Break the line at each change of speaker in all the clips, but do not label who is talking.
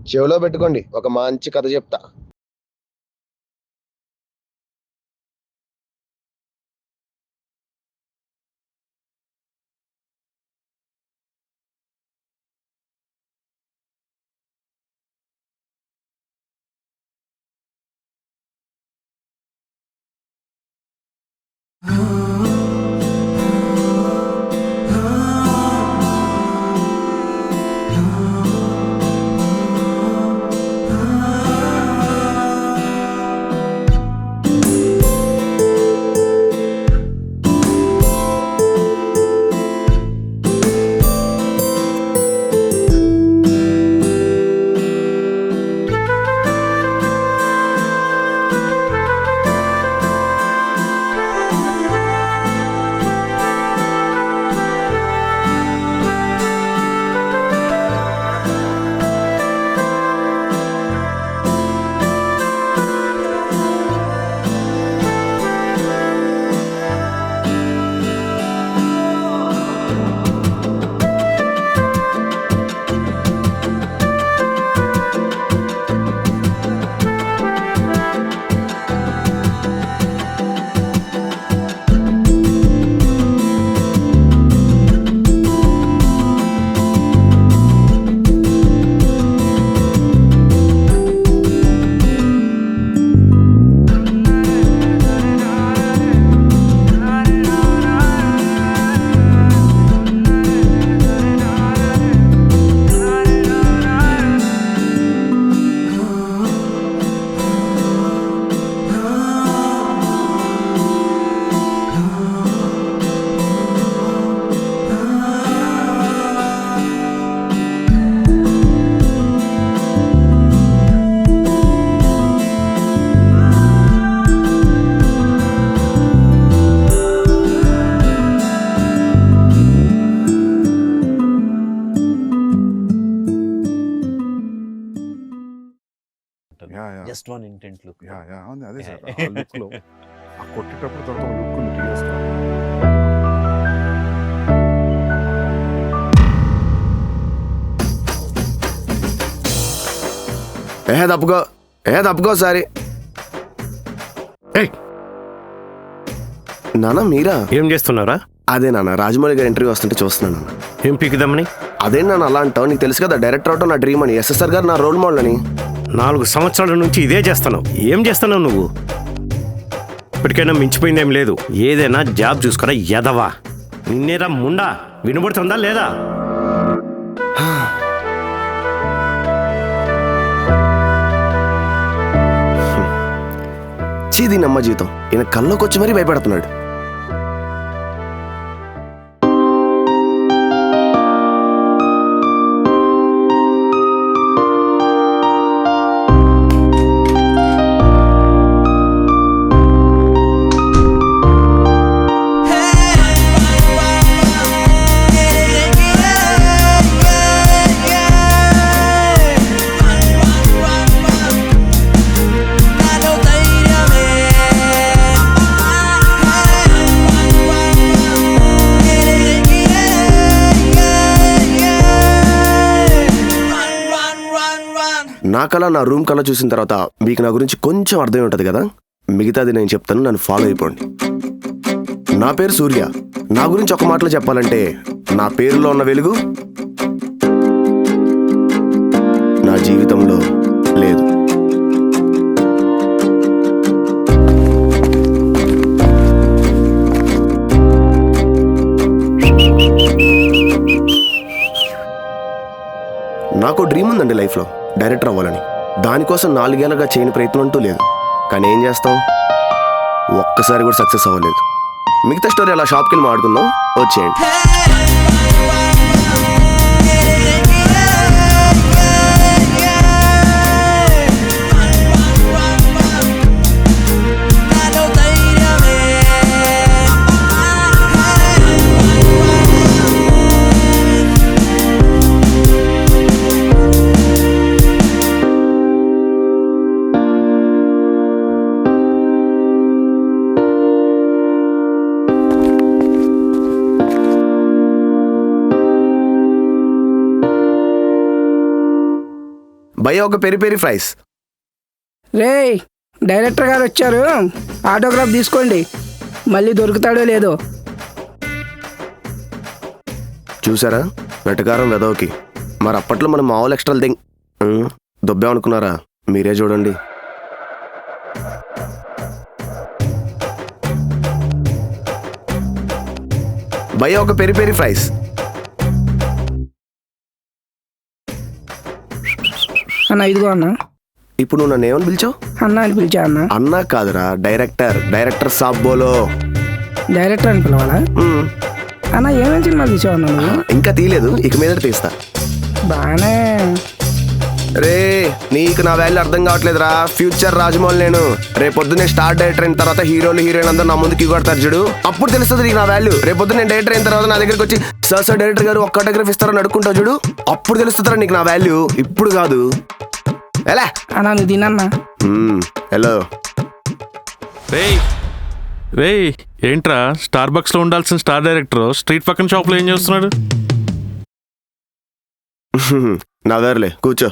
చెవిలో పెట్టుకోండి, ఒక మంచి కథ చెప్తా.
Just one intent look.
అవును అదే సార్, ఆ లుక్లో ఆ కొట్టేటప్పుడు తర్వాత లుక్ ఉంది టీఎస్లో.
తప్పుకో సారీ. నాన్న మీరా?
ఏం చేస్తున్నారా?
అదే నాన్న, రాజమౌళి గారి ఇంటర్వ్యూ వస్తుంటే చూస్తున్నాను నాన్న.
ఏం పీకుదామని?
అదే నాన్న అలా అంటావు, నీకు తెలుసు కదా డైరెక్టర్ అవటం నా డ్రీమ్ అని, ఎస్ఎస్ఆర్ గారు నా రోల్ మోడల్ అని.
4 సంవత్సరాల నుంచి ఇదే చేస్తున్నావు. ఏం చేస్తున్నావు నువ్వు? ఇప్పటికైనా మించిపోయిందేం లేదు. ఏదైనా జాబ్ చూసుకోరా ఎదవా. నిన్నేరా ముండా, వినబడుతుందా లేదా?
చీది నమ్మ జీవితం, ఈయన కల్లోకి వచ్చి మరీ భయపడుతున్నాడు. నా కళ నా రూమ్ కళ చూసిన తర్వాత మీకు నా గురించి కొంచెం అర్థమై ఉంటుంది కదా. మిగతాది నేను చెప్తాను, నన్ను ఫాలో అయిపోండి. నా పేరు సూర్య. నా గురించి ఒక మాటలో చెప్పాలంటే నా పేరులో ఉన్న వెలుగు నా జీవితంలో లేదు. నాకు డ్రీమ్ ఉందండి లైఫ్లో, డైరెక్టర్ అవ్వాలని. దానికోసం 4 ఏళ్ళగా చేయని ప్రయత్నం అంటూ లేదు. కానీ ఏం చేస్తాం, ఒక్కసారి కూడా సక్సెస్ అవ్వలేదు. మిగతా స్టోరీ అలా షాప్కి వెళ్ళి మాట్లాడుకుందాం, వచ్చేయండి. భయ్య ఒక పెరి పెరి ఫ్రైస్.
రేయ్ డైరెక్టర్ గారు వచ్చారు, ఆటోగ్రాఫ్ తీసుకోండి, మళ్ళీ దొరుకుతాడో లేదో.
చూసారా వెటకారం వెదవకి. మరి అప్పట్లో మనం మామూలు ఎక్స్ట్రాలు దొబ్బాం అనుకున్నారా? మీరే చూడండి. భయ్య ఒక పెరి పెరి ఫ్రైస్.
అన్న ఇదిగో అన్న.
ఇప్పుడు నువ్వు నన్ను ఏమని పిలిచావు?
అన్న అని పిలిచా అన్న.
అన్నా కాదురా, డైరెక్టర్ సాబ్ బోలో.
డైరెక్టర్ అని పిలవాలా? అన్న ఏమేమి సినిమాలు తీసావు అన్న నువ్వు?
ఇంకా తీయలేదు, ఇక మీద తీస్తా.
బాగానే.
రే నీకు నా వాల్యూ అర్థం కావట్లేదురా. ఫ్యూచర్ రాజమౌళి నేను. రేపొద్దునే స్టార్ డైరెక్టర్ అయిన తర్వాత హీరోలు హీరోయిన్ అందరూ నా ముందుకి కొడతారు చూడు, అప్పుడు తెలుస్తుంది నీకు నా వాల్యూ. రేపొద్దు నేను డైరెక్టర్ అయిన తర్వాత నా దగ్గరికి వచ్చి సార్ డైరెక్టర్ గారు ఒక్క ఆటోగ్రాఫ్ ఇస్తారని అడుక్కుంటావు చూడు, అప్పుడు తెలుస్తుందిరా నీకు నా వాల్యూ. ఇప్పుడు కాదు. ఎలా
అన్న నువ్వు తినన్నా.
హలో
రేయ్ ఏంట్రా స్టార్ బక్స్ లో ఉండాల్సిన స్టార్ డైరెక్టర్ స్ట్రీట్ పక్కన షాప్ లో ఏం చేస్తున్నాడు?
నా దారిలే కూర్చో.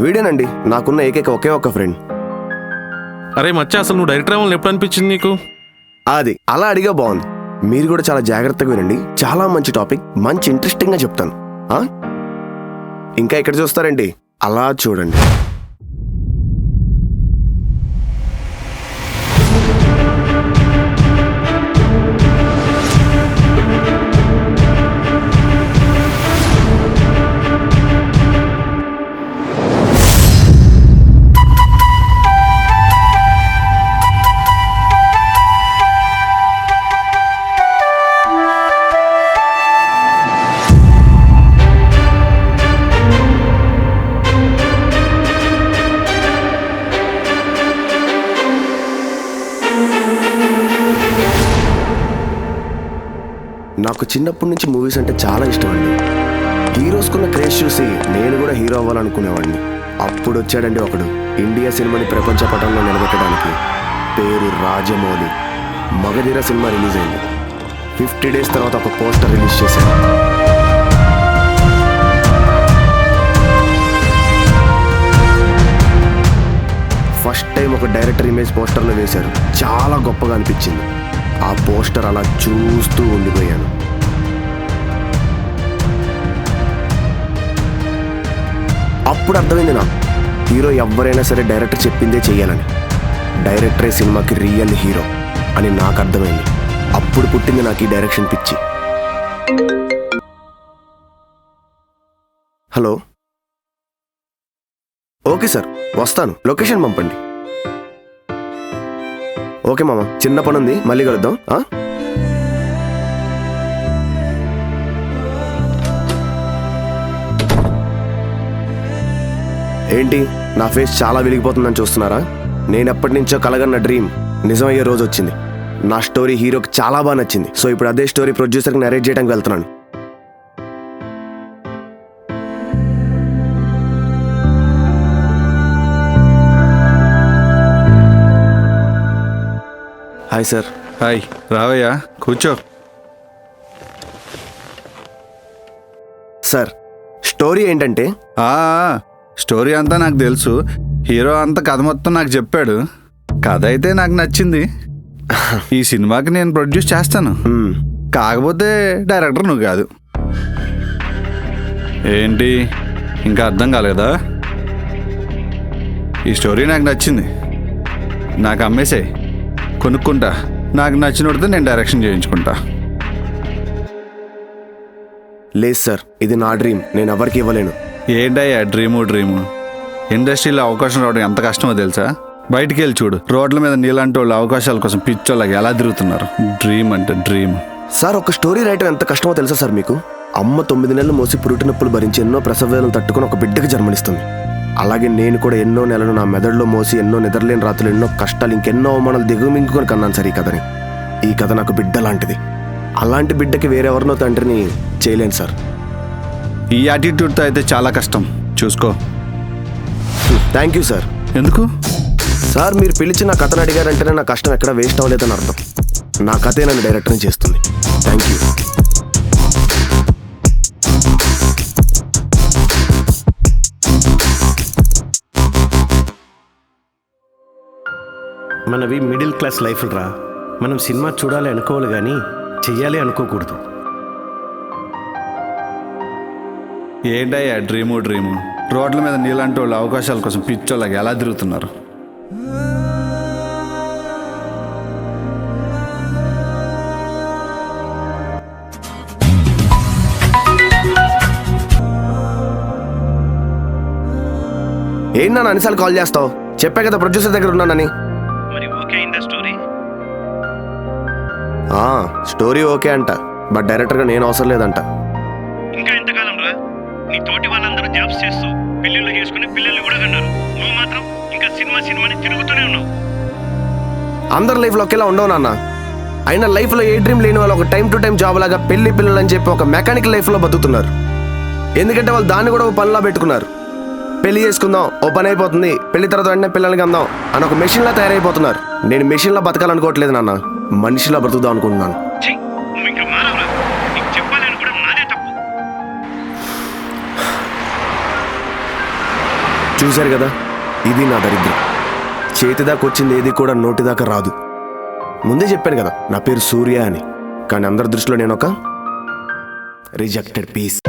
వీడేనండి నాకున్న ఏకైక ఒకే ఒక్క ఫ్రెండ్.
అరే మచ్చా, అసలు నువ్వు డైరెక్టర్ అవ్వాలని ఎప్పుడు అనిపించింది నీకు?
అది అలా అడిగా బాగుంది. మీరు కూడా చాలా జాగ్రత్తగా వినండి. చాలా మంచి టాపిక్, మంచి ఇంట్రెస్టింగ్ గా చెప్తాను. ఇంకా ఇక్కడ చూస్తారండి, అలా చూడండి. నాకు చిన్నప్పటి నుంచి మూవీస్ అంటే చాలా ఇష్టం అండి. హీరోస్కున్న క్రేజ్ చూసి నేను కూడా హీరో అవ్వాలనుకునేవాడిని. అప్పుడు వచ్చాడండి ఒకడు, ఇండియా సినిమాని ప్రపంచ పటంలో నిలబెట్టడానికి. పేరు రాజమౌళి. మగధీర సినిమా రిలీజ్ అయింది. 50 days తర్వాత ఒక పోస్టర్ రిలీజ్ చేశాడు. ఫస్ట్ టైం ఒక డైరెక్టర్ ఇమేజ్ పోస్టర్లో వేశారు. చాలా గొప్పగా అనిపించింది. ఆ పోస్టర్ అలా చూస్తూ ఉండిపోయాను. అప్పుడు అర్థమైంది నాకు, హీరో ఎవరైనా సరే డైరెక్టర్ చెప్పిందే చెయ్యాలని. డైరెక్టరే సినిమాకి రియల్ హీరో అని నాకు అర్థమైంది. అప్పుడు పుట్టింది నాకు ఈ డైరెక్షన్ పిచ్చి. హలో, ఓకే సార్ వస్తాను, లొకేషన్ పంపండి. ఓకే మామ, చిన్న పని ఉంది, మళ్ళీ కలుద్దాం. ఏంటి నా ఫేస్ చాలా వెలిగిపోతుందని చూస్తున్నారా? నేను ఎప్పటి నుంచో కలగన్న డ్రీమ్ నిజమయ్యే రోజు వచ్చింది. నా స్టోరీ హీరోకి చాలా బాగా నచ్చింది. సో ఇప్పుడు అదే స్టోరీ ప్రొడ్యూసర్కి నరేట్ చేయడానికి వెళ్తున్నాను. Hi sir.
హాయ్, రావయ్యా కూర్చో.
సార్ స్టోరీ ఏంటంటే,
స్టోరీ అంతా నాకు తెలుసు. హీరో అంతా కథ మొత్తం నాకు చెప్పాడు. కథ అయితే నాకు నచ్చింది. ఈ సినిమాకి నేను ప్రొడ్యూస్ చేస్తాను. కాకపోతే డైరెక్టర్ నువ్వు కాదు. ఏంటి ఇంకా అర్థం కాలేదా? ఈ స్టోరీ నాకు నచ్చింది, నాకు అమ్మేసాయి, కొనుక్కుంటా. నాకు నచ్చినోడితే నేను డైరెక్షన్ చేయించుకుంటా.
లేదు సార్, ఇది నా డ్రీమ్, నేను ఎవరికి ఇవ్వలేను.
ఏంటయ్యా డ్రీము? ఇండస్ట్రీలో అవకాశం రావడం ఎంత కష్టమో తెలుసా? బయటికి వెళ్ళి చూడు, రోడ్ల మీద నీలాంటి వాళ్ళు అవకాశాల కోసం పిచ్చోళ్ళకి ఎలా తిరుగుతున్నారు. డ్రీమ్ అంటే డ్రీమ్.
సార్ ఒక స్టోరీ రాయటం ఎంత కష్టమో తెలుసా సార్ మీకు? అమ్మ 9 నెలలు మోసి పురుటి నొప్పులు భరించి ఎన్నో ప్రసవ వేదనలు తట్టుకుని ఒక బిడ్డకి జన్మనిస్తుంది. అలాగే నేను కూడా ఎన్నో నెలలు నా మెదడులో మోసి ఎన్నో నిద్రలేని రాత్రులు, ఎన్నో కష్టాలు, ఇంకెన్నో అవమానాలు దిగుమింగుకొని కన్నాను సార్ ఈ కథని. ఈ కథ నాకు బిడ్డ లాంటిది. అలాంటి బిడ్డకి వేరెవరినో తండ్రిని చేయలేను సార్.
ఈ యాటిట్యూడ్తో అయితే చాలా కష్టం, చూసుకో.
Thank you sir.
ఎందుకు
సార్ మీరు పిలిచి నా కథను అడిగారంటేనే నా కష్టం ఎక్కడ వేస్ట్ అవ్వలేదని అర్థం. నా కథే నన్ను డైరెక్టర్ని చేస్తుంది. Thank you.
మనవి మిడిల్ క్లాస్ లైఫ్లు రా. మనం సినిమా చూడాలి అనుకోవాలి కానీ చెయ్యాలి అనుకోకూడదు.
ఏంటయ్యా డ్రీము రోడ్ల మీద నీలాంటి వాళ్ళు అవకాశాల కోసం పిచ్చోళ్ళకి ఎలా తిరుగుతున్నారు?
ఏంటి నాన్న అన్నిసార్లు కాల్ చేస్తావు? చెప్పా కదా ప్రొడ్యూసర్ దగ్గర ఉన్నానని.
మరి ఓకే అయిందా స్టోరీ?
స్టోరీ ఓకే అంట, బట్ డైరెక్టర్గా నేను అవసరం లేదంట.
ఇంకా ఎంతకాలం రా? నీ తోటి వాళ్ళందరూ జాబ్స్ చేస్తూ పెళ్ళిళ్ళు చేసుకుని పిల్లల్ని కూడా కన్నారు. నువ్వు మాత్రం ఇంకా సినిమాని తిరుగుతూనే ఉన్నావు.
అందరి లైఫ్లో ఒకేలా ఉండవు నాన్న. అయినా లైఫ్లో ఏ డ్రీమ్ లేని వాళ్ళు ఒక టైం టు టైం జాబ్ లాగా పెళ్లి పిల్లలు అని చెప్పి ఒక మెకానికల్ లైఫ్లో బతుకుతున్నారు. ఎందుకంటే వాళ్ళు దాన్ని కూడా ఒక పనిలా పెట్టుకున్నారు. పెళ్లి చేసుకుందాం, ఓ పని అయిపోతుంది, పెళ్లి తర్వాత వెంటనే పిల్లలకి అందాం అని ఒక మెషిన్లా తయారైపోతున్నారు. నేను మెషిన్లా బతకాలనుకోవట్లేదు నాన్న, మనిషిలా బ్రతుకుదాం అనుకుంటున్నాను.
నువ్వు ఇంకా మారవరా? నీకు చెప్పాలి అనుకోవడం నాదే తప్పు.
చూశారు కదా, ఇది నా దరిద్రం. చేతిదాకా వచ్చింది ఏది కూడా నోటిదాకా రాదు. ముందే చెప్పాను కదా నా పేరు సూర్య అని, కానీ అందరి దృష్టిలో నేను ఒక రిజెక్టెడ్ పీస్.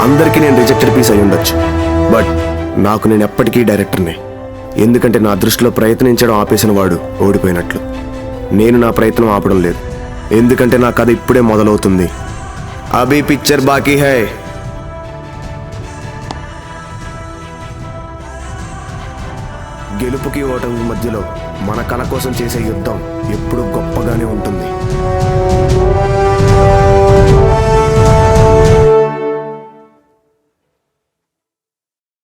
అందరికీ నేను రిజెక్టెడ్ పీస్ అయి ఉండొచ్చు, బట్ నాకు నేను ఎప్పటికీ డైరెక్టర్నే. ఎందుకంటే నా దృష్టిలో ప్రయత్నించడం ఆపేసిన వాడు ఓడిపోయినట్లు. నేను నా ప్రయత్నం ఆపడం లేదు, ఎందుకంటే నా కథ ఇప్పుడే మొదలవుతుంది. అభి పిక్చర్ బాకీ హై. గెలుపుకి ఓటమి మధ్యలో మన కళ కోసం చేసే యుద్ధం ఎప్పుడూ గొప్పగానే ఉంటుంది.